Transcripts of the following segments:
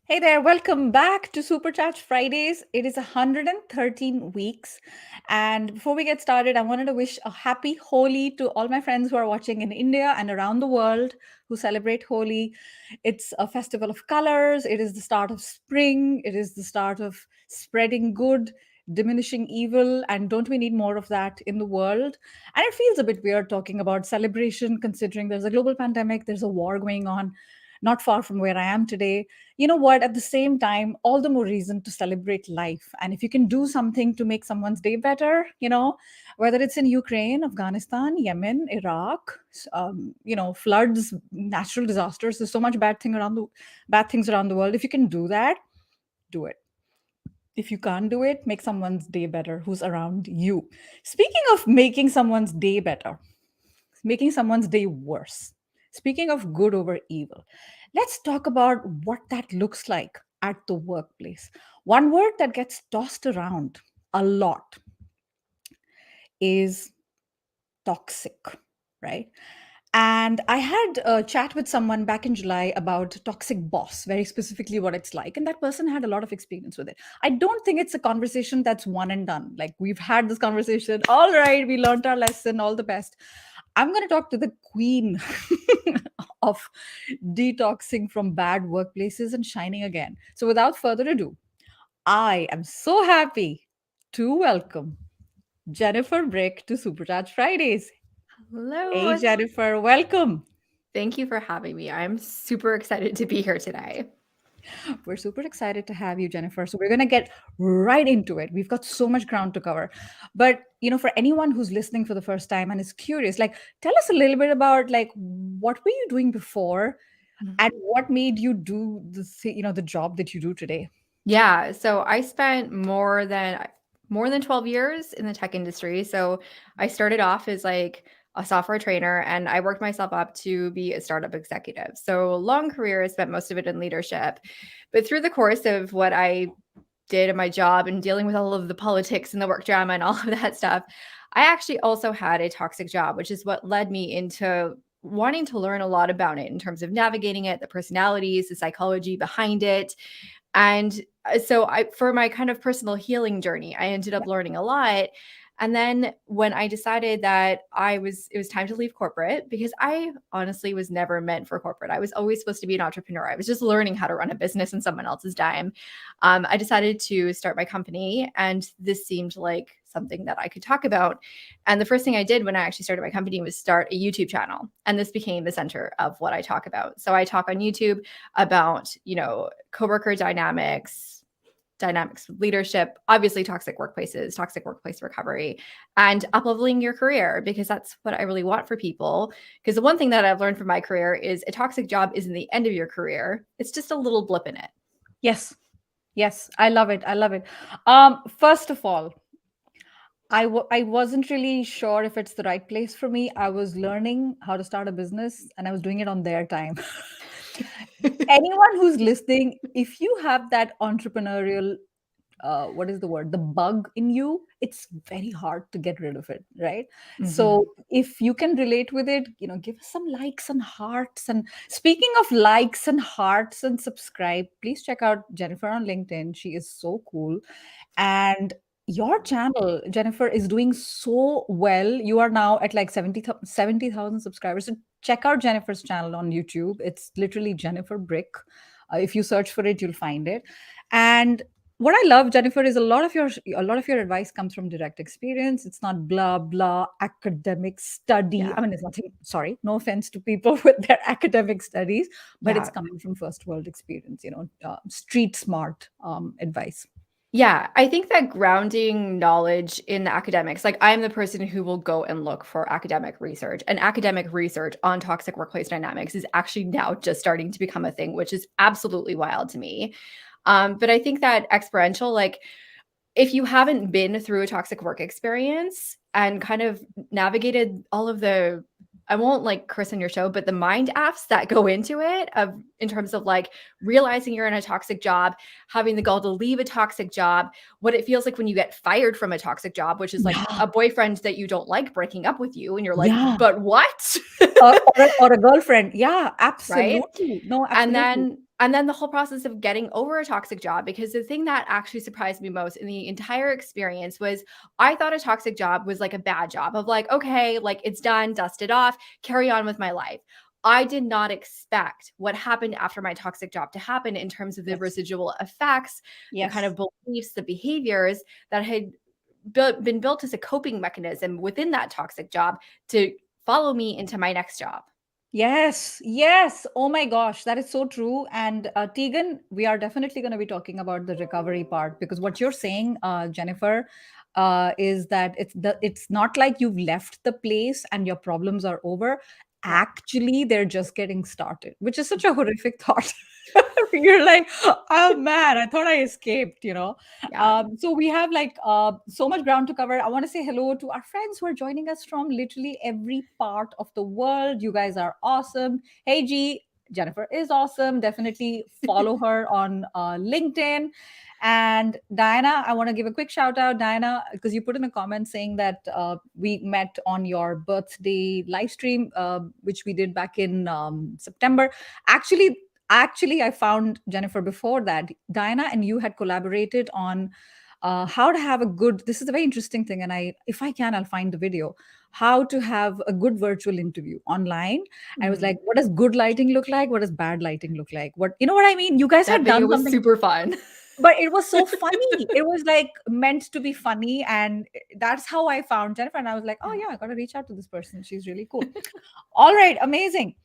Hey there, welcome back to Supercharged Fridays. It is 113 weeks. And before we get started, I wanted to wish a happy Holi to all my friends who are watching in India and around the world who celebrate Holi. It's a festival of colors, it is the start of spring, it is the start of spreading good, diminishing evil. And don't we need more of that in the world? And it feels a bit weird talking about celebration, considering there's a global pandemic, there's a war going on not far from where I am today. You know what? At the same time, all the more reason to celebrate life. And if you can do something to make someone's day better, whether it's in Ukraine, Afghanistan, Yemen, Iraq, floods, natural disasters, there's so much bad things around the world. If you can do that, do it. If you can't do it, make someone's day better who's around you. Speaking of making someone's day better, making someone's day worse. Speaking of good over evil, let's talk about what that looks like at the workplace. One word that gets tossed around a lot is toxic, right? And I had a chat with someone back in July about toxic boss, very specifically what it's like. And that person had a lot of experience with it. I don't think it's a conversation that's one and done. Like we've had this conversation. All right, we learned our lesson, all the best. I'm going to talk to the queen of detoxing from bad workplaces and shining again. So without further ado, I am so happy to welcome Jennifer Brick to Supercharged Fridays. Hey, Hello. Jennifer, welcome. Thank you for having me. I'm super excited to be here today. We're super excited to have you, Jennifer. So we're going to get right into it. We've got so much ground to cover. But, for anyone who's listening for the first time and is curious, like tell us a little bit about like what were you doing before and what made you do the job that you do today? Yeah, so I spent more than 12 years in the tech industry. So I started off as like a software trainer and I worked myself up to be a startup executive. So long career, I spent most of it in leadership. But through the course of what I did in my job and dealing with all of the politics and the work drama and all of that stuff, I actually also had a toxic job, which is what led me into wanting to learn a lot about it in terms of navigating it, the personalities, the psychology behind it. And so for my kind of personal healing journey, I ended up learning a lot. And then when I decided that it was time to leave corporate, because I honestly was never meant for corporate. I was always supposed to be an entrepreneur. I was just learning how to run a business on someone else's dime. I decided to start my company, and this seemed like something that I could talk about. And the first thing I did when I actually started my company was start a YouTube channel. And this became the center of what I talk about. So I talk on YouTube about, coworker dynamics with leadership, obviously toxic workplaces, toxic workplace recovery, and upleveling your career, because that's what I really want for people. Because the one thing that I've learned from my career is a toxic job isn't the end of your career. It's just a little blip in it. Yes. Yes, I love it. I love it. First of all, I wasn't really sure if it's the right place for me. I was learning how to start a business and I was doing it on their time. Anyone who's listening, if you have that entrepreneurial, what is the word? The bug in you, it's very hard to get rid of it, right? Mhm. So if you can relate with it, give us some likes and hearts. And speaking of likes and hearts and subscribe, please check out Jennifer on LinkedIn. She is so cool. And your channel, Jennifer, is doing so well. You are now at like 70,000 subscribers. So check out Jennifer's channel on YouTube. It's literally Jennifer Brick. If you search for it, you'll find it. And what I love, Jennifer, is a lot of your advice comes from direct experience. It's not blah blah academic study. Yeah. I mean, it's nothing. Sorry, no offense to people with their academic studies, but it's Yeah. coming from first world experience. Street smart advice. Yeah, I think that grounding knowledge in the academics, like I'm the person who will go and look for academic research, and academic research on toxic workplace dynamics is actually now just starting to become a thing, which is absolutely wild to me. But I think that experiential, like if you haven't been through a toxic work experience and kind of navigated all of the, I won't like curse on your show, but the mind apps that go into it of in terms of like realizing you're in a toxic job, having the goal to leave a toxic job, what it feels like when you get fired from a toxic job, which is like Yeah, a boyfriend that you don't like breaking up with you, and you're like, yeah. but what? Or a girlfriend. Yeah, Right? absolutely. No, And absolutely. then And then the whole process of getting over a toxic job, because the thing that actually surprised me most in the entire experience was I thought a toxic job was like a bad job of like, okay, like it's done, dust it off, carry on with my life. I did not expect what happened after my toxic job to happen in terms of the Yes. residual effects, the kind Yes. of beliefs, the behaviors that had been built as a coping mechanism within that toxic job to follow me into my next job. Yes, yes. Oh my gosh, that is so true. And Tegan, we are definitely going to be talking about the recovery part because what you're saying, Jennifer, is that it's not like you've left the place and your problems are over. Yeah. Actually, they're just getting started, which is such a horrific thought. You're like, oh man, I thought I escaped, you know. Yeah. So we have like so much ground to cover. I want to say hello to our friends who are joining us from literally every part of the world. You guys are awesome. Hey, G, Jennifer is awesome. Definitely follow her on LinkedIn. And Diana, I want to give a quick shout out, Diana, because you put in a comment saying that we met on your birthday live stream, which we did back in September. Actually, I found Jennifer before that. Diana and you had collaborated on how to have a good. This is a very interesting thing, and if I can, I'll find the video. How to have a good virtual interview online. I was like, Mhm. what does good lighting look like? What does bad lighting look like? What, you know what I mean? You guys That had video done was something, super fun. but it was so funny. It was like meant to be funny, and that's how I found Jennifer. And I was like, oh Yeah. yeah, I got to reach out to this person. She's really cool. All right, amazing.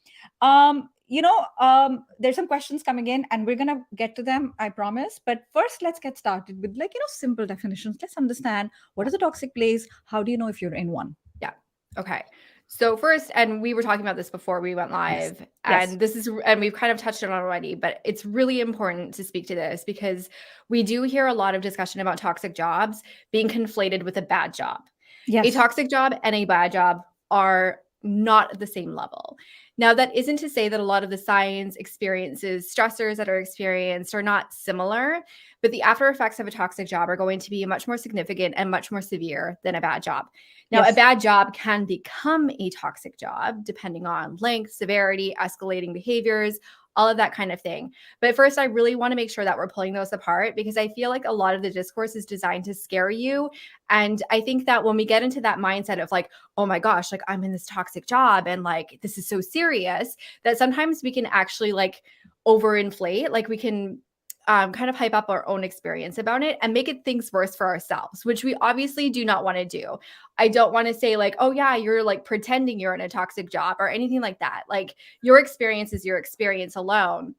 There's some questions coming in and we're gonna get to them, I promise. But first, let's get started with simple definitions. Let's understand what is a toxic place? How do you know if you're in one? Yeah. Okay. So first, and we were talking about this before we went Yes. live, Yes. and and we've kind of touched on it already, but it's really important to speak to this because we do hear a lot of discussion about toxic jobs being conflated with a bad job. A Yes. toxic job and a bad job are not at the same level. Now, that isn't to say that a lot of the signs, experiences, stressors that are experienced are not similar, but the after effects of a toxic job are going to be much more significant and much more severe than a bad job. Now, a Yes. bad job can become a toxic job depending on length, severity, escalating behaviors, all of that kind of thing. But first, I really want to make sure that we're pulling those apart because I feel like a lot of the discourse is designed to scare you. And I think that when we get into that mindset of like, oh my gosh, like I'm in this toxic job and like this is so serious, that sometimes we can actually like overinflate, like we can kind of hype up our own experience about it and make it things worse for ourselves, which we obviously do not want to do. I don't want to say like, oh yeah, you're like pretending you're in a toxic job or anything like that. Like your experience is your experience alone.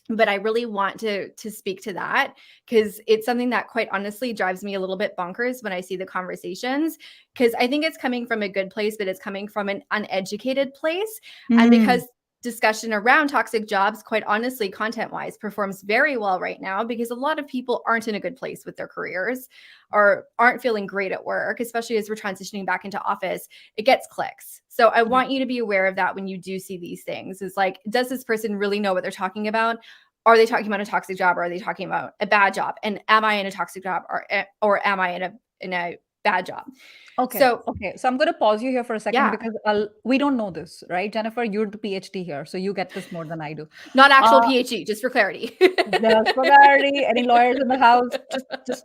But I really want to speak to that because it's something that quite honestly drives me a little bit bonkers when I see the conversations because I think it's coming from a good place, but it's coming from an uneducated place. And Mm. because discussion around toxic jobs, quite honestly, content wise, performs very well right now because a lot of people aren't in a good place with their careers or aren't feeling great at work, especially as we're transitioning back into office. It gets clicks. So I Yeah. want you to be aware of that when you do see these things. Is like, does this person really know what they're talking about? Are they talking about a toxic job or are they talking about a bad job? And am I in a toxic job or am I in a bad job? Okay. So Okay. So I'm going to pause you here for a second yeah, because we don't know this, right? Jennifer, you're the PhD here, so you get this more than I do. not actual Uh, PhD, just for clarity. just for clarity, any lawyers in the house, just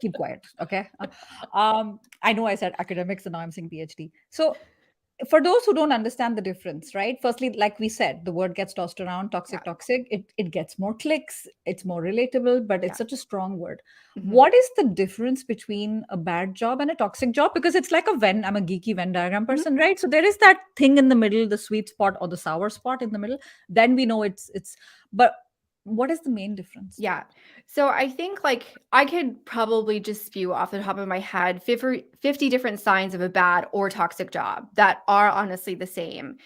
keep quiet, okay? I know I said academics and now I'm saying PhD. So for those who don't understand the difference, right? Firstly, like we said, the word gets tossed around, Yeah, toxic, toxic. It gets more clicks, it's more relatable, but it's yeah. such a strong word. Mhm. What is the difference between a bad job and a toxic job? Because it's like I'm a geeky Venn diagram Mhm. person, right? So there is that thing in the middle, the sweet spot or the sour spot in the middle. Then we know it's but what is the main difference? Yeah. So I think like I could probably just spew off the top of my head 50 different signs of a bad or toxic job that are honestly the same.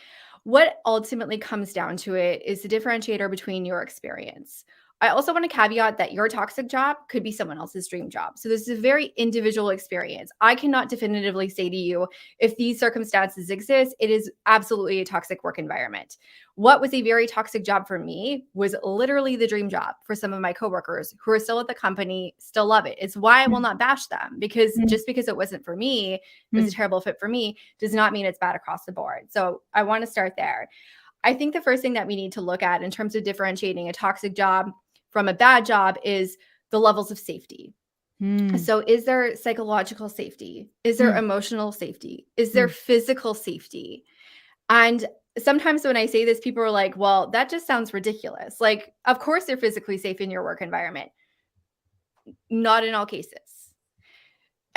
What ultimately comes down to it is the differentiator between your experience. I also want to caveat that your toxic job could be someone else's dream job. So this is a very individual experience. I cannot definitively say to you if these circumstances exist, it is absolutely a toxic work environment. What was a very toxic job for me was literally the dream job for some of my coworkers who are still at the company, still love it. It's why I will Mm, not bash them because mm, just because it wasn't for me, it was a mm. terrible fit for me, does not mean it's bad across the board. So I want to start there. I think the first thing that we need to look at in terms of differentiating a toxic job from a bad job is the levels of safety. So is there psychological safety? Is there emotional safety? Is there physical safety? And sometimes when I say this, people are like, well, that just sounds ridiculous. Like, of course they're physically safe in your work environment. Not in all cases.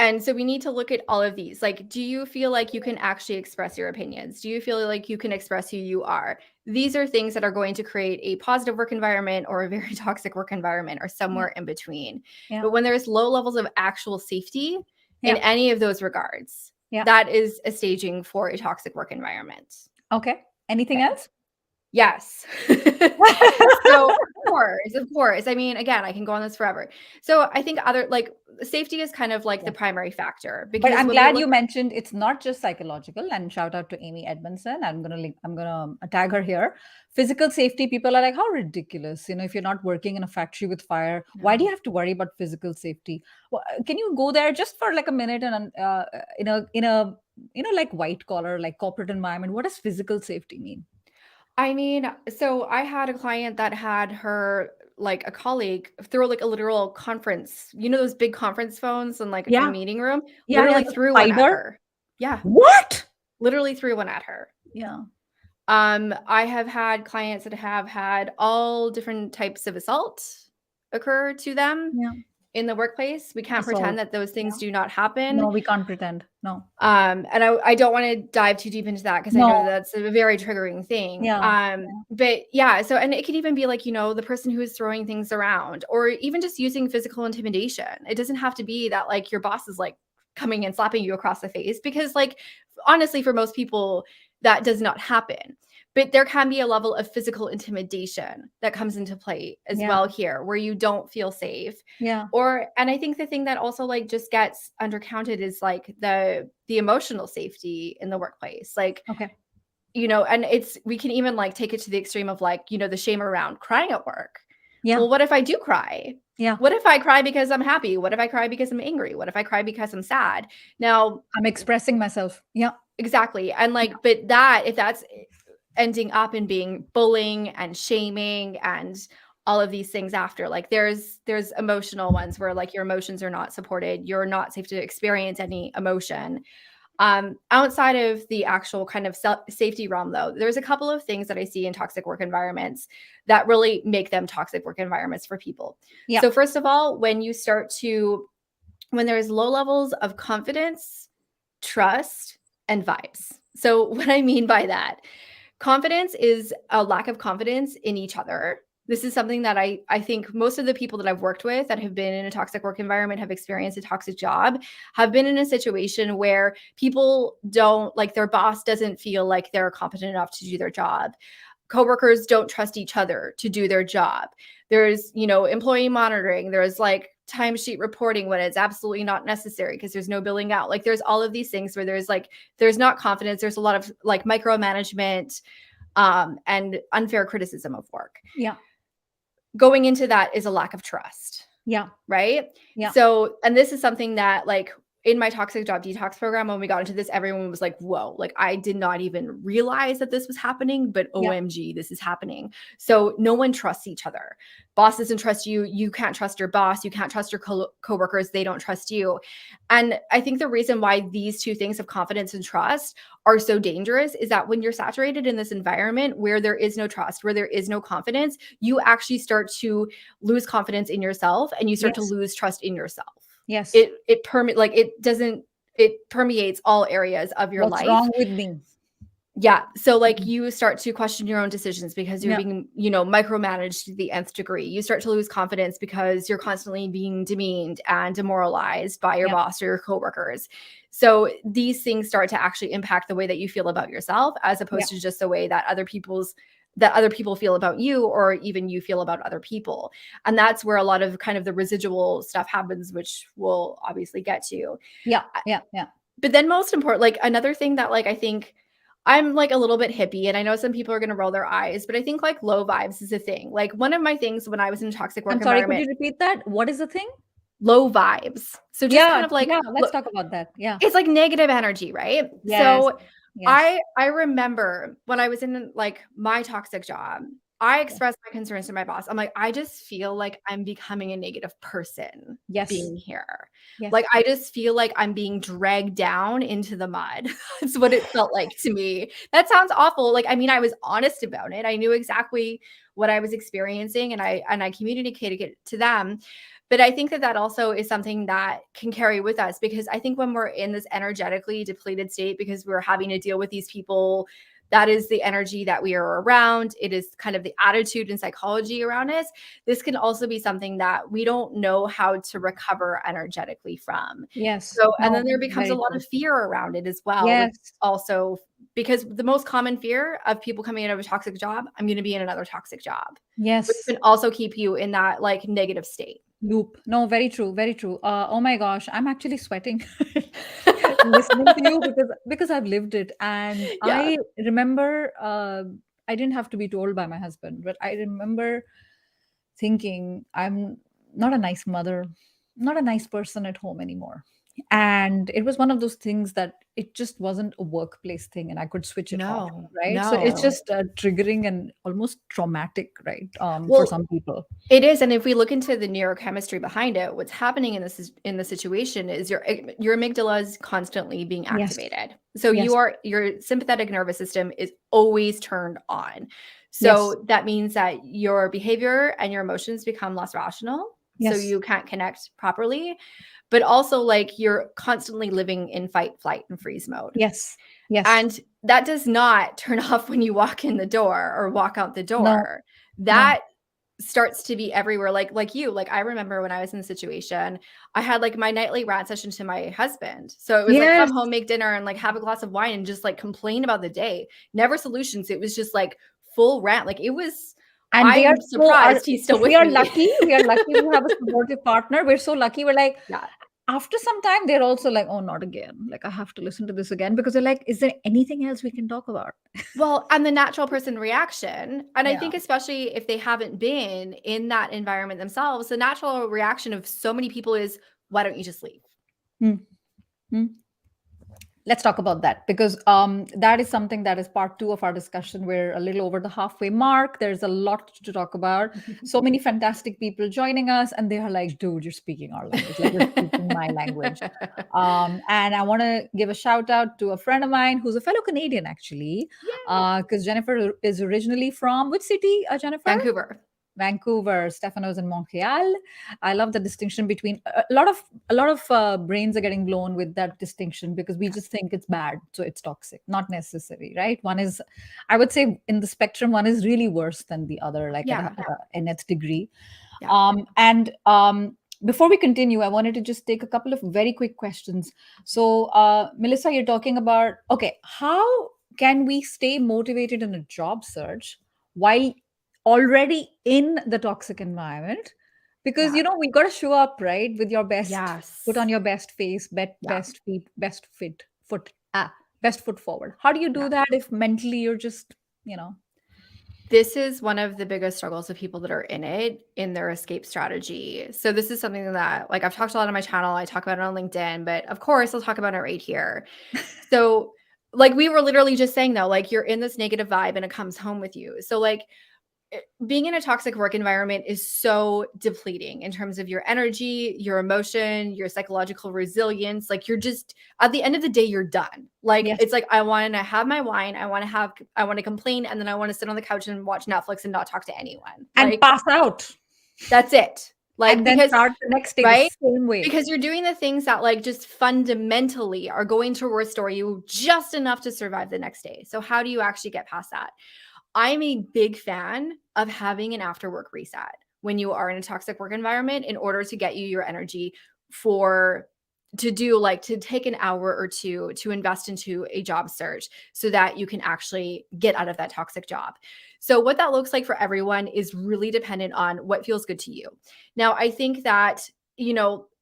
And so we need to look at all of these. Like, do you feel like you can actually express your opinions? Do you feel like you can express who you are? These are things that are going to create a positive work environment or a very toxic work environment or somewhere in between. Yeah. But when there's low levels of actual safety in Yeah. any of those regards, Yeah. that is a staging for a toxic work environment. Okay. Anything Okay. else? Yes. So of course. I mean, again, I can go on this forever. So I think other like safety is kind of like the primary factor But because I'm when we glad look you mentioned it's not just psychological. And shout out to Amy Edmondson. I'm gonna tag her here. Physical safety. People are like, how ridiculous. If you're not working in a factory with fire, why do you have to worry about physical safety? Well, can you go there just for like a minute and in a like white collar, like corporate environment? What does physical safety mean? I mean, so I had a client that had her like a colleague throw like a literal conference, those big conference phones in like a Yeah. meeting room, Yeah. literally The threw one at spider. her. Yeah, What? literally threw one at her. Yeah. I have had clients that have had all different types of assault occur to them Yeah. in the workplace. We can't Assault. pretend that those Yeah. things do not happen. No, we can't pretend. No. And I don't want to dive too deep into that because I know No. that that's a very triggering thing. Yeah. But yeah, so and it could even be like, the person who is throwing things around or even just using physical intimidation. It doesn't have to be that like your boss is like coming and slapping you across the face because like honestly, for most people, that does not happen. But there can be a level of physical intimidation that comes into play as Yeah. well here where you don't feel safe. Yeah. And I think the thing that also like just gets undercounted is like the emotional safety in the workplace. Like, Okay. and we can even like take it to the extreme of like, the shame around crying at work. Yeah. Well, what if I do cry? Yeah. What if I cry because I'm happy? What if I cry because I'm angry? What if I cry because I'm sad? Now, I'm expressing myself. Yeah. exactly. And like, but if that's ending up in being bullying and shaming and all of these things after, like there's emotional ones where like your emotions are not supported, you're not safe to experience any emotion. Outside of the actual kind of safety realm though, there's a couple of things that I see in toxic work environments that really make them toxic work environments for people. Yeah. So first of all, when there's low levels of confidence, trust, and vibes. So what I mean by that, confidence is a lack of confidence in each other. This is something that I think most of the people that I've worked with that have been in a toxic work environment, have experienced a toxic job, have been in a situation where people don't like their boss doesn't feel like they're competent enough to do their job. Coworkers don't trust each other to do their job. There's, employee monitoring. There's like timesheet reporting when it's absolutely not necessary because there's no billing out. Like there's all of these things where there's not confidence. There's a lot of like micromanagement and unfair criticism of work. Yeah. Going into that is a lack of trust. Yeah. Right. Yeah. So, and this is something that like in my toxic job detox program, when we got into this, everyone was like, whoa, like I did not even realize that this was happening, but OMG, this is happening. So no one trusts each other. Boss doesn't trust you. You can't trust your boss. You can't trust your coworkers. They don't trust you. And I think the reason why these two things of confidence and trust are so dangerous is that when you're saturated in this environment where there is no trust, where there is no confidence, you actually start to lose confidence in yourself and you start to lose trust in yourself. Yes. It permeates all areas of your life. What's wrong with me? Yeah. So like you start to question your own decisions because you're being, micromanaged to the nth degree. You start to lose confidence because you're constantly being demeaned and demoralized by your boss or your coworkers. So these things start to actually impact the way that you feel about yourself as opposed to just the way that other people feel about you or even you feel about other people. And that's where a lot of kind of the residual stuff happens, which we'll obviously get to. Yeah. But then most important, like another thing that like I think I'm like a little bit hippie and I know some people are going to roll their eyes, but I think like low vibes is a thing. Like one of my things when I was in a toxic work environment. Could you repeat that? What is the thing? Low vibes. So just kind of like, let's talk about that. Yeah. It's like negative energy, right? Yes. So Yes. I remember when I was in, like, my toxic job, I Yeah. expressed my concerns to my boss. I'm like, "I just feel like I'm becoming a negative person Yes. being here." Yes. Like, I just feel like I'm being dragged down into the mud. That's what it felt like to me. That sounds awful. Like, I mean, I was honest about it. I knew exactly what I was experiencing, and I communicated it to them. But I think that that also is something that can carry with us, because I think when we're in this energetically depleted state because we're having to deal with these people, that is the energy that we are around. It is kind of the attitude and psychology around us. This can also be something that we don't know how to recover energetically from. Yes. So, and No, then there becomes a very lot true. of fear around it as well, which Yes. also, because the most common fear of people coming out of a toxic job, I'm going to be in another toxic job, which Yes. can also keep you in that like negative state. Loop. No, very true. Very true. Oh my gosh, I'm actually sweating listening to you because I've lived it, and Yeah. I remember. I didn't have to be told by my husband, but I remember thinking I'm not a nice mother, not a nice person at home anymore. And it was one of those things that it just wasn't a workplace thing and I could switch it off, No, right? So it's no. just triggering and almost traumatic, right? For Well, some people. it is, and if we look into the neurochemistry behind it, what's happening in this is in the situation is your amygdala is constantly being Yes. activated. So Yes. your sympathetic nervous system is always turned on. Yes. So that means that your behavior and your emotions become less rational. So Yes. you can't connect properly, but also like you're constantly living in fight, flight, and freeze mode. Yes. Yes. And that does not turn off when you walk in the door or walk out the No. door. No. That starts to be everywhere, like you. Like, I remember when I was in the situation, I had, like, my nightly rant session to my husband. So it was like, Yes. come home, make dinner, and, like, have a glass of wine and just, like, complain about the day. Never solutions. It was just, like, full rant. Like, it was And they are I'm so are surprised he's still if with me. we are lucky we have a supportive partner. We're so lucky. We're like, Yeah. after some time, they're also like, oh, not again. Like, I have to listen to this again because they're like, is there anything else we can talk about? Well, and the natural person reaction, and I Yeah. think especially if they haven't been in that environment themselves, the natural reaction of so many people is, "Why don't you just leave?" Mm, mm. Let's talk about that because that is something that is part two of our discussion. We're a little over the halfway mark. There's a lot to talk about. So many fantastic people joining us, and they are like, dude, you're speaking our language. Like, you're speaking my language. And I want to give a shout out to a friend of mine who's a fellow Canadian, actually, Yay. because Jennifer is originally from which city, Jennifer? Vancouver. Vancouver. Stefano's in Montreal. I love the distinction between a lot of brains are getting blown with that distinction because we just think it's bad, so it's toxic. Not necessary, right? One is, I would say, in the spectrum, one is really worse than the other, like Yeah, in its degree. yeah. And before we continue, I wanted to just take a couple of very quick questions. So, Melissa, you're talking about, okay, how can we stay motivated in a job search while already in the toxic environment? Because, Yeah. we got to show up, right? With your best, put on Yes. your best face, Yeah, best feet, best fit, best foot forward. How do you yeah. do that if mentally you're just, you know, This is one of the biggest struggles of people that are in it, in their escape strategy. So this is something that, like, I've talked a lot on my channel, I talk about it on LinkedIn, but of course, I'll talk about it right here. So, like, we were literally just saying, though, like, you're in this negative vibe and it comes home with you. So, like, being in a toxic work environment is so depleting in terms of your energy, your emotion, your psychological resilience. Like, you're just, at the end of the day, you're done. Like, yes, it's like, I want to have my wine, I want to complain, and then I want to sit on the couch and watch Netflix and not talk to anyone. and Like, pass out that's it. Like, and then because, start the next day the right? same way? Because you're doing the things that, like, just fundamentally are going to restore you just enough to survive the next day. So how do you actually get past that? I'm a big fan of having an after work reset when you are in a toxic work environment, in order to get you your energy for to do, like, to take an hour or two to invest into a job search so that you can actually get out of that toxic job. So what that looks like for everyone is really dependent on what feels good to you. Now, I think that,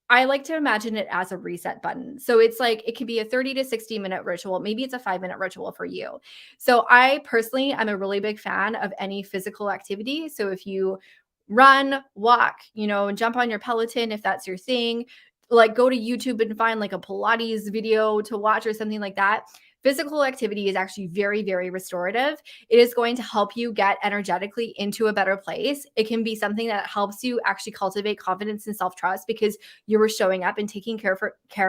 I like to imagine it as a reset button. So it's like, it could be a 30 to 60-minute ritual. Maybe it's a 5-minute ritual for you. So I personally am a really big fan of any physical activity. So if you run, walk, and jump on your Peloton, if that's your thing, like, go to YouTube and find like a Pilates video to watch or something like that. physical activity is actually very, very restorative. It is going to help you get energetically into a better place. It can be something that helps you actually cultivate confidence and self-trust because you were showing up and taking care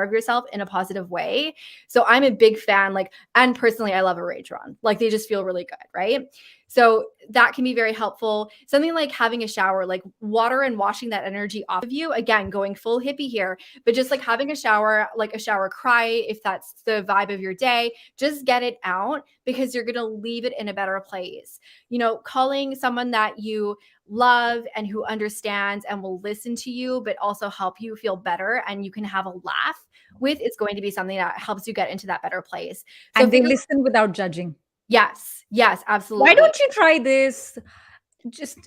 of yourself in a positive way. So I'm a big fan, like, and personally, I love a rage run. Like, they just feel really good, right? So that can be very helpful. Something like having a shower, like water and washing that energy off of you. Again, going full hippie here, but just like having a shower, like a shower cry, if that's the vibe of your day, just get it out because you're going to leave it in a better place. You know, calling someone that you love and who understands and will listen to you, but also help you feel better and you can have a laugh with, it's going to be something that helps you get into that better place. So And they figure, listen without judging. yes, Why absolutely. don't you try this?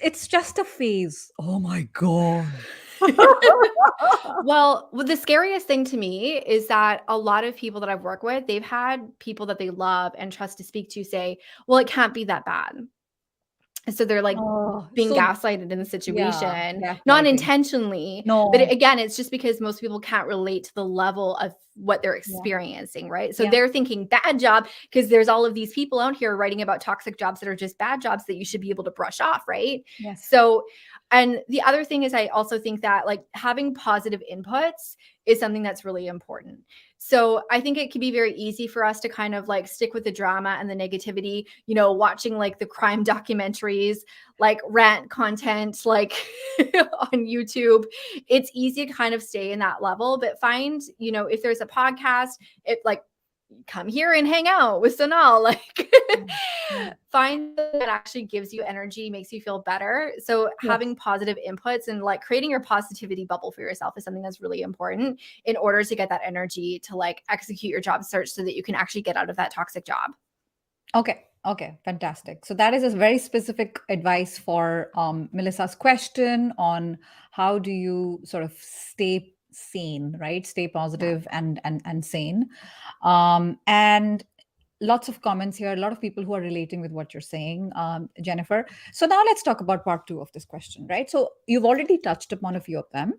It's just a phase. Oh my God. Well, the scariest thing to me is that a lot of people that I've worked with, they've had people that they love and trust to speak to say, "Well, it can't be that bad." And so they're like Oh, being so gaslighted in the yeah, situation, not gaslighting. intentionally, but No. again, it's just because most people can't relate to the level of what they're Yeah. experiencing, right? So Yeah. they're thinking bad job because there's all of these people out here writing about toxic jobs that are just bad jobs that you should be able to brush off, right? Yes. So, and the other thing is I also think that like having positive inputs is something that's really important. So I think it can be very easy for us to kind of like stick with the drama and the negativity, you know, watching like the crime documentaries, like rant content, like on YouTube. It's easy to kind of stay in that level, but find, you know, if there's a podcast, it like come here and hang out with Sonal, like Mm, mm. find that actually gives you energy, makes you feel better. So Yes. having positive inputs and like creating your positivity bubble for yourself is something that's really important in order to get that energy to like execute your job search so that you can actually get out of that toxic job. Okay. Okay. Fantastic. So that is a very specific advice for Melissa's question on how do you sort of stay sane, right? Stay Yeah. positive and sane. And lots of comments here, a lot of people who are relating with what you're saying, Jennifer. So now let's talk about part two of this question, right? So you've already touched upon a few of them.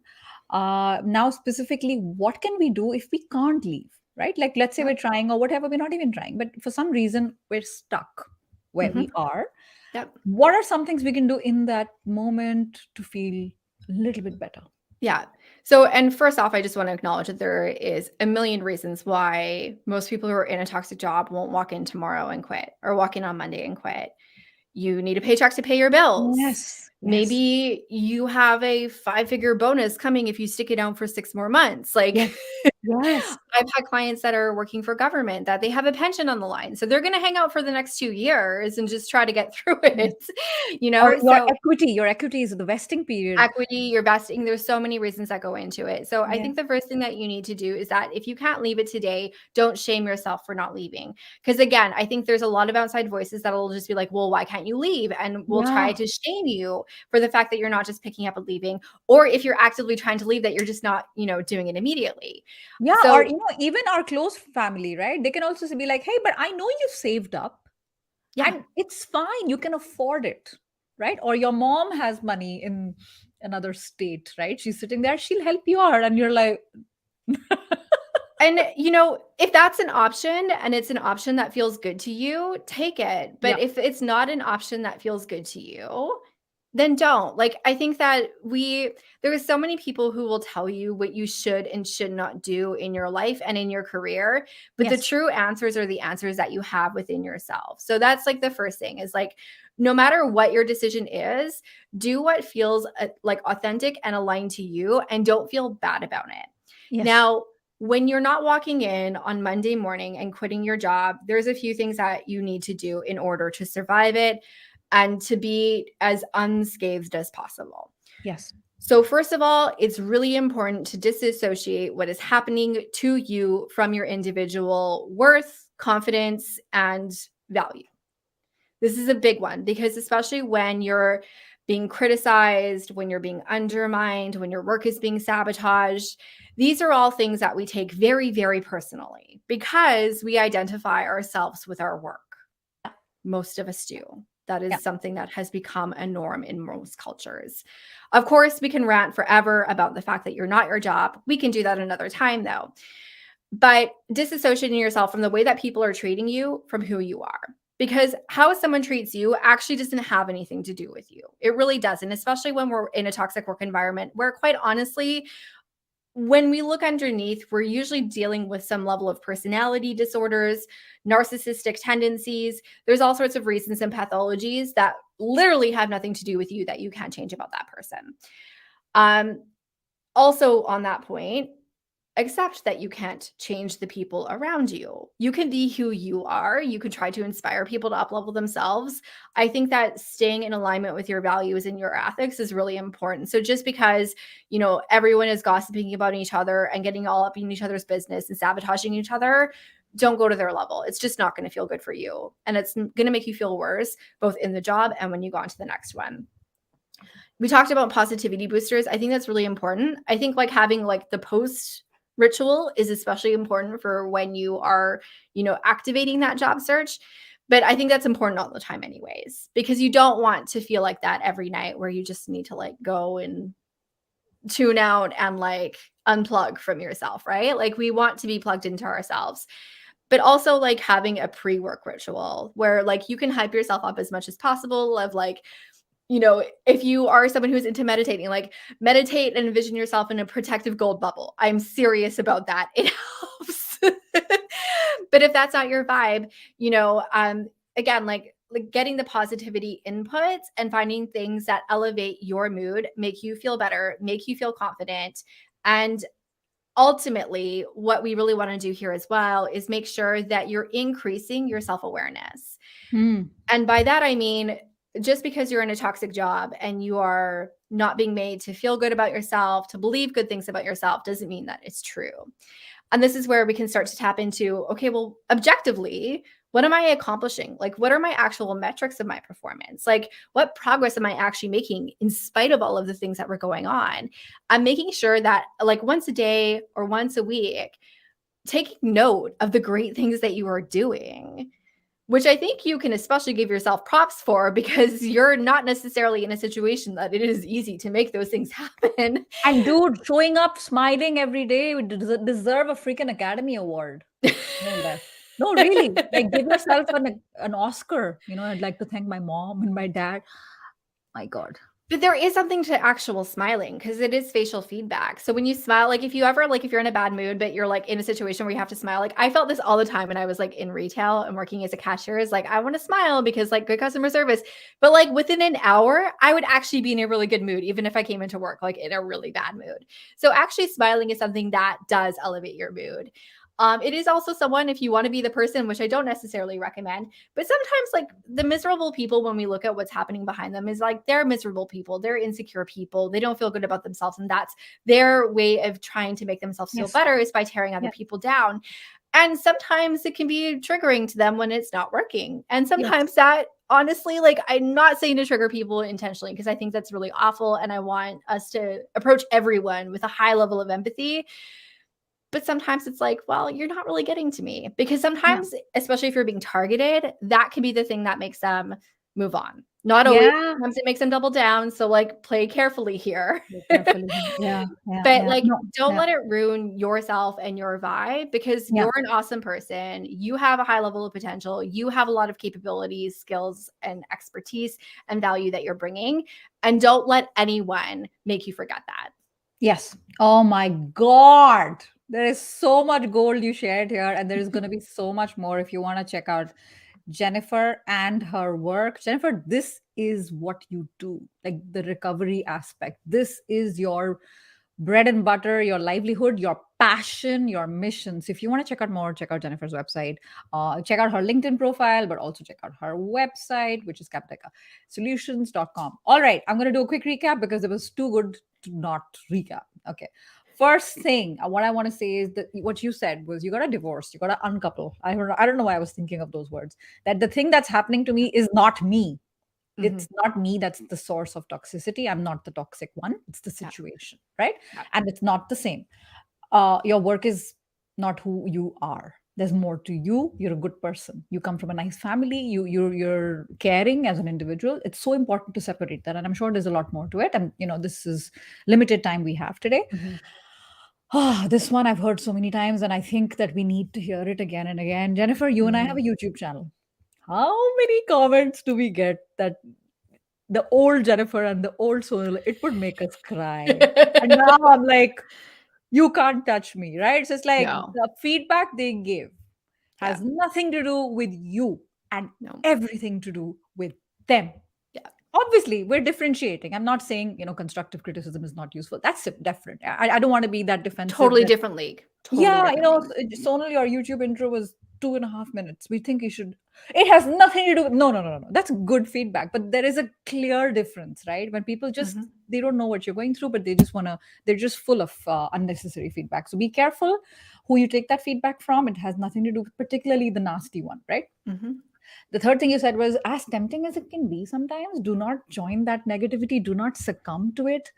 Now, specifically, what can we do if we can't leave, right? Like, let's say Yep. we're trying or whatever, we're not even trying, but for some reason, we're stuck where we Mhm. are. Yep. What are some things we can do in that moment to feel a little bit better? Yeah. So, and first off, I just want to acknowledge that there is a million reasons why most people who are in a toxic job won't walk in tomorrow and quit or walk in on Monday and quit. You need a paycheck to pay your bills. Yes, yes, Maybe you have a five-figure bonus coming if you stick it out for 6 more months. Like, yes, yes. I've had clients that are working for government that they have a pension on the line. So they're gonna hang out for the next 2 years and just try to get through Yes. it, you Or know? So your equity is the vesting period. equity, your vesting, there's so many reasons that go into it. So I Yeah. think the first thing that you need to do is that if you can't leave it today, don't shame yourself for not leaving. Because again, I think there's a lot of outside voices that'll just be like, well, why can't you leave? And will try Yeah. to shame you for the fact that you're not just picking up and leaving. Or if you're actively trying to leave, that you're just not, you know, doing it immediately. Yeah, or So even our close family, right? They can also be like, "Hey, but I know you saved up yeah. and it's fine. You can afford it." Right? Or your mom has money in another state, right? She's sitting there, she'll help you out and you're like, And, you know, if that's an option and it's an option that feels good to you, take it. yeah. But if it's not an option that feels good to you, then don't. Like, I think that there are so many people who will tell you what you should and should not do in your life and in your career, but the Yes. true answers are the answers that you have within yourself. So that's like the first thing is like, no matter what your decision is, do what feels like authentic and aligned to you and don't feel bad about it. Yes. Now, when you're not walking in on Monday morning and quitting your job, there's a few things that you need to do in order to survive it and to be as unscathed as possible. Yes. So, first of all, it's really important to disassociate what is happening to you from your individual worth, confidence, and value. This is a big one because, especially when you're being criticized, when you're being undermined, when your work is being sabotaged, these are all things that we take very, very personally because we identify ourselves with our work. Most of us do. That Yeah. is something that has become a norm in most cultures. Of course, we can rant forever about the fact that you're not your job. We can do that another time, though. but disassociating yourself from the way that people are treating you from who you are. Because how someone treats you actually doesn't have anything to do with you. It really doesn't, especially when we're in a toxic work environment where, quite honestly, when we look underneath, we're usually dealing with some level of personality disorders, narcissistic tendencies. There's all sorts of reasons and pathologies that literally have nothing to do with you that you can't change about that person. Um, Also, on that point, accept that you can't change the people around you. You can be who you are. You can try to inspire people to uplevel themselves. I think that staying in alignment with your values and your ethics is really important. So just because, everyone is gossiping about each other and getting all up in each other's business and sabotaging each other, don't go to their level. It's just not going to feel good for you. And it's going to make you feel worse, both in the job and when you go on to the next one. We talked about positivity boosters. I think that's really important. I think like having like the post ritual is especially important for when you are, activating that job search. But I think that's important all the time anyways, because you don't want to feel like that every night where you just need to like go and tune out and like unplug from yourself, right? Like we want to be plugged into ourselves. But also like having a pre-work ritual where like you can hype yourself up as much as possible of like, if you are someone who's into meditating, like meditate and envision yourself in a protective gold bubble. I'm serious about that. It helps. But if that's not your vibe, again, like getting the positivity inputs and finding things that elevate your mood, make you feel better, make you feel confident. And ultimately, what we really want to do here as well is make sure that you're increasing your self-awareness. Hmm. And by that, I mean, just because you're in a toxic job and you are not being made to feel good about yourself, to believe good things about yourself, doesn't mean that it's true. And this is where we can start to tap into, okay, well, objectively, what am I accomplishing? Like, what are my actual metrics of my performance? Like, what progress am I actually making in spite of all of the things that were going on? I'm making sure that, like, once a day or once a week, taking note of the great things that you are doing, which I think you can especially give yourself props for because you're not necessarily in a situation that it is easy to make those things happen. And dude, showing up smiling every day would deserve a freaking Academy Award. No less. No, really. Like give yourself an Oscar. I'd like to thank my mom and my dad. My God. But there is something to actual smiling because it is facial feedback. So when you smile, like if you're in a bad mood, but you're like in a situation where you have to smile, like I felt this all the time when I was like in retail and working as a cashier is like, I want to smile because like good customer service. But like within an hour, I would actually be in a really good mood, even if I came into work like in a really bad mood. So actually smiling is something that does elevate your mood. It is also someone, if you want to be the person, which I don't necessarily recommend, but sometimes like the miserable people, when we look at what's happening behind them, is like they're miserable people, they're insecure people, they don't feel good about themselves. And that's their way of trying to make themselves feel Yes. better is by tearing other Yeah. people down. And sometimes it can be triggering to them when it's not working. And Yes. sometimes that honestly, like I'm not saying to trigger people intentionally because I think that's really awful. And I want us to approach everyone with a high level of empathy. But sometimes it's like, well, you're not really getting to me because Yeah. sometimes, especially if you're being targeted, that can be the thing that makes them move on. Not always. Yeah. Sometimes it makes them double down. So like play carefully here. Be careful. Yeah. Yeah. But Yeah. like No. don't Yeah. let it ruin yourself and your vibe because Yeah. you're an awesome person. You have a high level of potential. You have a lot of capabilities, skills, and expertise and value that you're bringing. And don't let anyone make you forget that. Yes. Oh my God. There is so much gold you shared here, and there is going to be so much more if you want to check out Jennifer and her work. Jennifer, this is what you do, like the recovery aspect. This is your bread and butter, your livelihood, your passion, your mission. So if you want to check out more, check out Jennifer's website. Check out her LinkedIn profile, but also check out her website, which is captecasolutions.com. All right, I'm going to do a quick recap because it was too good to not recap. Okay. First thing, what I want to say is that what you said was you got a divorce, you got to uncouple. I don't know why I was thinking of those words. That the thing that's happening to me is not me. Mhm. It's not me that's the source of toxicity. I'm not the toxic one. It's the Yeah. situation, right? Yeah. And it's not the same. Your work is not who you are. There's more to you. You're a good person. You come from a nice family. You're caring as an individual. It's so important to separate that. And I'm sure there's a lot more to it. And this is limited time we have today. Mhm. This one I've heard so many times, and I think that we need to hear it again and again. Jennifer, you and I have Mm. a YouTube channel. How many comments do we get that the old Jennifer and the old Sonal, it would make us cry. And now I'm like, you can't touch me, right? So it's like No. the feedback they give Yeah. has nothing to do with you and No. everything to do with them. Yeah. Obviously, we're differentiating. I'm not saying, constructive criticism is not useful. That's different. I don't want to be that defensive Totally that different league. Totally yeah, different league. Sonal, your YouTube intro was 2.5 minutes. We think you should. It has nothing to do with. No, no, no, no, no. That's good feedback, but there is a clear difference, right? When people just Mhm. they don't know what you're going through, but they just wanna. They're just full of unnecessary feedback. So be careful who you take that feedback from. It has nothing to do with particularly the nasty one, right? Mhm. The third thing you said was as tempting as it can be sometimes, do not join that negativity, do not succumb to it.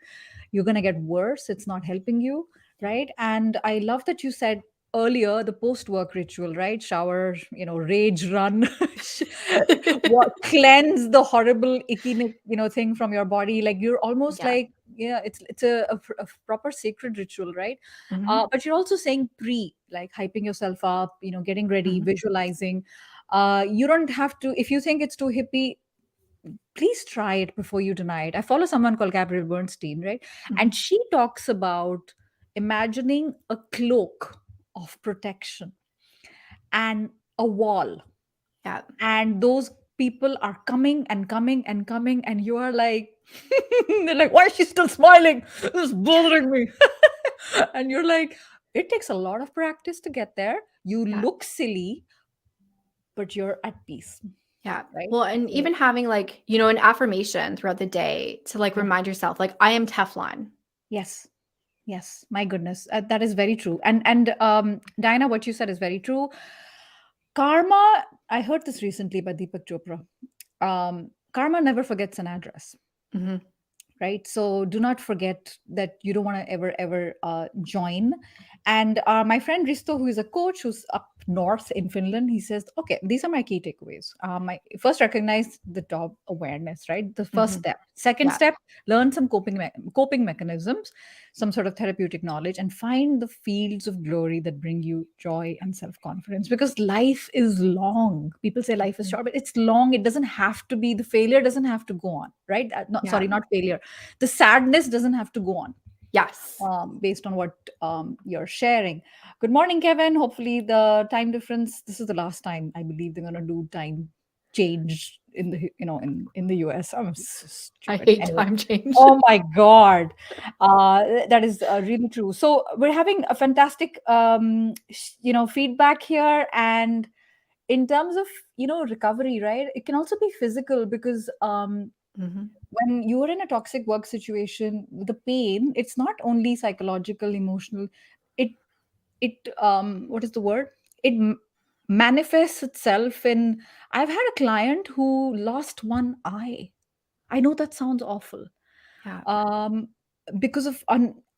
You're going to get worse. It's not helping you, Yeah. right? And I love that you said earlier the post work ritual, right? Shower, rage run, what cleanse the horrible icky thing from your body. Like you're almost Yeah. like, yeah, it's a proper sacred ritual, right? Mhm. But you're also saying like hyping yourself up, getting ready, Mhm. visualizing. You don't have to, if you think it's too hippie, please try it before you deny it. I follow someone called Gabrielle Bernstein, right? And Mhm. she talks about imagining a cloak of protection and a wall. Yeah. And those people are coming and coming and coming, and you are like, they're like, why is she still smiling? This is bothering me. And you're like, it takes a lot of practice to get there. You Yeah. look silly, but you're at peace, Yeah. right? Well, and So, even having like, an affirmation throughout the day to like yeah. remind yourself, like, I am Teflon. Yes. Yes, my goodness, that is very true. And Diana, what you said is very true. Karma, I heard this recently by Deepak Chopra. Karma never forgets an address, Mhm. right? So do not forget that you don't want to ever join. And my friend Risto, who is a coach who's up north in Finland, he says, okay, these are my key takeaways. My first, recognize the top awareness, right? The first Mhm. step. Second Yeah. step, learn some coping mechanisms, some sort of therapeutic knowledge, and find the fields of glory that bring you joy and self confidence. Because life is long. People say life is Mhm. short, but it's long. It doesn't have to be, the failure doesn't have to go on, right? Not Yeah. sorry, not failure. The sadness doesn't have to go on, Yes. based on what you're sharing. Good morning, Kevin. Hopefully, the time difference. This is the last time I believe they're going to do time change in the in the US. I'm so I stupid. hate Anyway, time change. oh my God, that is really true. So we're having a fantastic feedback here, and in terms of recovery, right? It can also be physical because Mhm. when you're in a toxic work situation, the pain, it's not only psychological, emotional. It it um what is the word, it manifests itself in, I've had a client who lost one eye. I know that sounds awful, Yeah. um, because of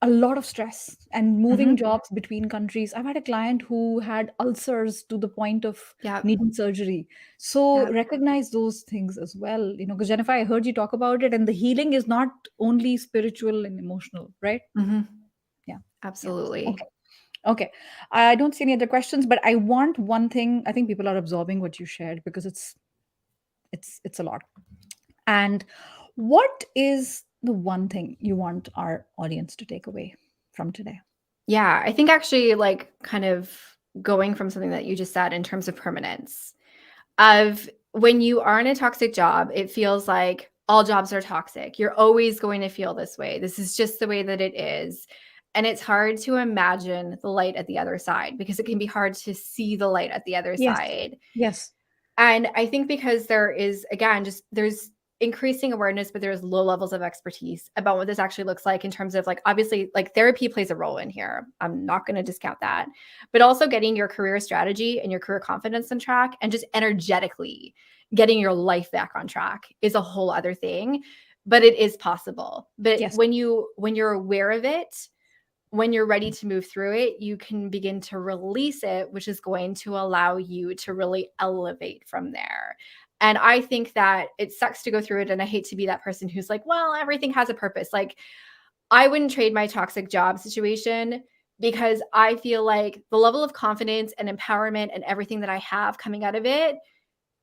a lot of stress and moving Mhm. jobs between countries. I've had a client who had ulcers to the point of Yeah. needing surgery. So Yeah. recognize those things as well, because Jennifer, I heard you talk about it, and the healing is not only spiritual and emotional, right? Mhm. Yeah, yeah. Absolutely. Okay. Okay. I don't see any other questions, but I want one thing. I think people are absorbing what you shared because it's a lot. And what is the one thing you want our audience to take away from today? Yeah, I think actually, like, kind of going from something that you just said in terms of permanence, of when you are in a toxic job, it feels like all jobs are toxic. You're always going to feel this way. This is just the way that it is. And it's hard to imagine the light at the other side because it can be hard to see the light at the other Yes. side. Yes. And I think because there is, again, just there's increasing awareness, but there's low levels of expertise about what this actually looks like in terms of like, obviously, like therapy plays a role in here. I'm not going to discount that, but also getting your career strategy and your career confidence on track and just energetically getting your life back on track is a whole other thing, but it is possible. But Yes. when you're aware of it, when you're ready to move through it, you can begin to release it, which is going to allow you to really elevate from there. And I think that it sucks to go through it. And I hate to be that person who's like, well, everything has a purpose. Like, I wouldn't trade my toxic job situation because I feel like the level of confidence and empowerment and everything that I have coming out of it,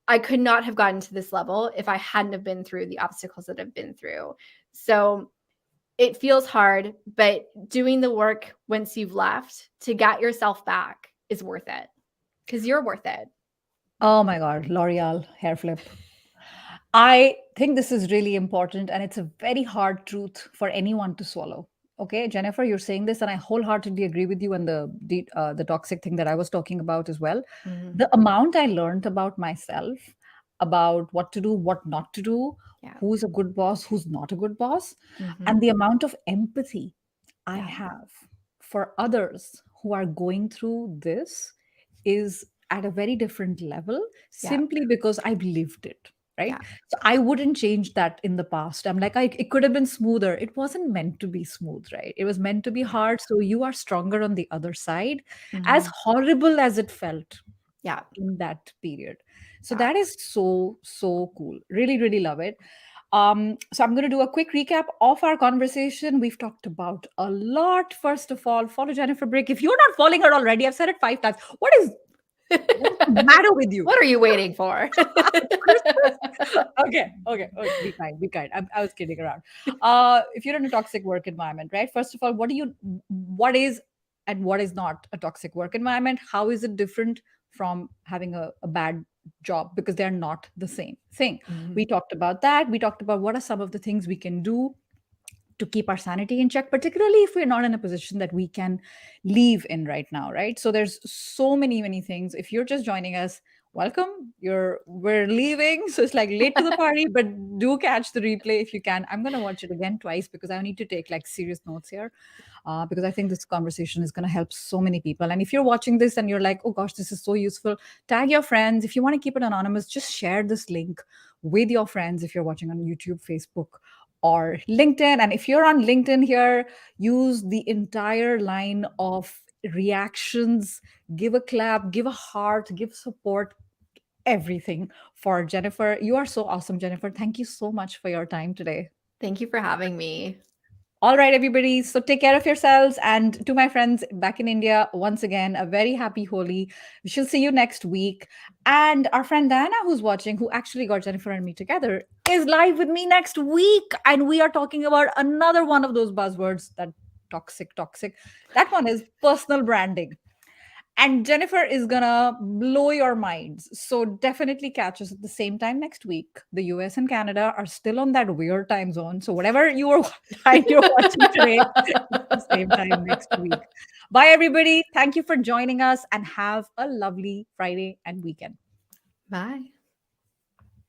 I could not have gotten to this level if I hadn't have been through the obstacles that I've been through. So it feels hard, but doing the work once you've left to get yourself back is worth it because you're worth it. Oh my God, L'Oreal hair flip. I think this is really important and it's a very hard truth for anyone to swallow. Okay, Jennifer, you're saying this, and I wholeheartedly agree with you on the toxic thing that I was talking about as well. Mhm. The amount I learned about myself, about what to do, what not to do, Yeah. who's a good boss, who's not a good boss, Mhm. and the amount of empathy I Yeah. have for others who are going through this is at a very different level Yeah. simply because I've lived it, right? Yeah. So I wouldn't change that in the past. I'm like, it could have been smoother. It wasn't meant to be smooth, right? It was meant to be Yeah. hard. So you are stronger on the other side, as Mhm. horrible as it felt Yeah. in that period. So Yeah. that is so, so cool. Really, really love it. So I'm going to do a quick recap of our conversation. We've talked about a lot. First of all, follow Jennifer Brick. If you're not following her already, I've said it 5 times. What is the matter with you? What are you waiting for? It's Christmas. Okay. Be kind. Be kind. I was kidding around. If you're in a toxic work environment, right? First of all, what is and what is not a toxic work environment? How is it different from having a bad job? Because they're not the same thing. We Mhm. talked about that. We talked about what are some of the things we can do to keep our sanity in check, particularly if we're not in a position that we can leave in right now, right? So there's so many things. If you're just joining us, welcome. We're leaving, so it's like late to the party, but do catch the replay if you can. I'm gonna watch it again twice because I need to take like serious notes here, because I think this conversation is going to help so many people. And if you're watching this and you're like, oh gosh, this is so useful, tag your friends. If you want to keep it anonymous, just share this link with your friends if you're watching on YouTube, Facebook, or LinkedIn. And if you're on LinkedIn here, use the entire line of reactions, give a clap, give a heart, give support, everything for Jennifer. You are so awesome, Jennifer. Thank you so much for your time today. Thank you for having me. All right, everybody. So take care of yourselves. And to my friends back in India, once again, a very happy Holi. We shall see you next week. And our friend Diana, who's watching, who actually got Jennifer and me together, is live with me next week. And we are talking about another one of those buzzwords that toxic. That one is personal branding. And Jennifer is gonna blow your minds. So definitely catch us at the same time next week. The US and Canada are still on that weird time zone. So whatever time you're watching today, it's the same time next week. Bye everybody. Thank you for joining us and have a lovely Friday and weekend. Bye.